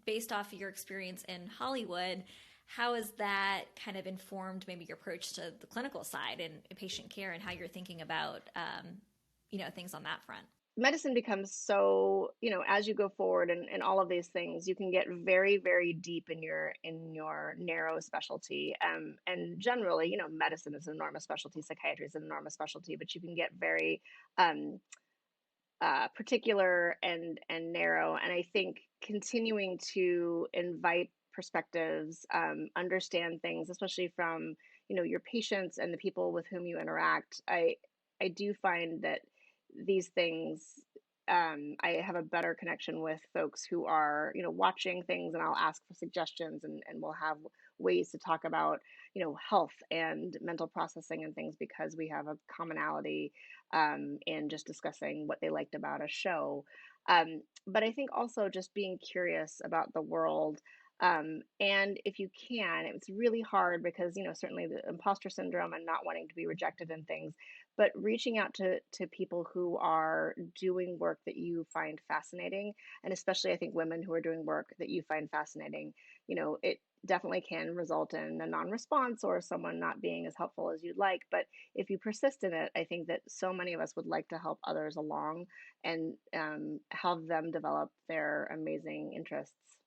based off of your experience in Hollywood, how has that kind of informed maybe your approach to the clinical side and patient care and how you're thinking about, things on that front? Medicine becomes so, as you go forward and all of these things, you can get very, very deep in your narrow specialty. And generally, medicine is an enormous specialty, psychiatry is an enormous specialty, but you can get very um, particular and narrow. And I think continuing to invite perspectives, understand things, especially from your patients and the people with whom you interact. I do find that these things. I have a better connection with folks who are, watching things, and I'll ask for suggestions, and we'll have ways to talk about, health and mental processing and things because we have a commonality in just discussing what they liked about a show. But I think also just being curious about the world. And if you can, it's really hard because, certainly the imposter syndrome and not wanting to be rejected and things, but reaching out to people who are doing work that you find fascinating, and especially I think women who are doing work that you find fascinating, it definitely can result in a non-response or someone not being as helpful as you'd like. But if you persist in it, I think that so many of us would like to help others along and help them develop their amazing interests.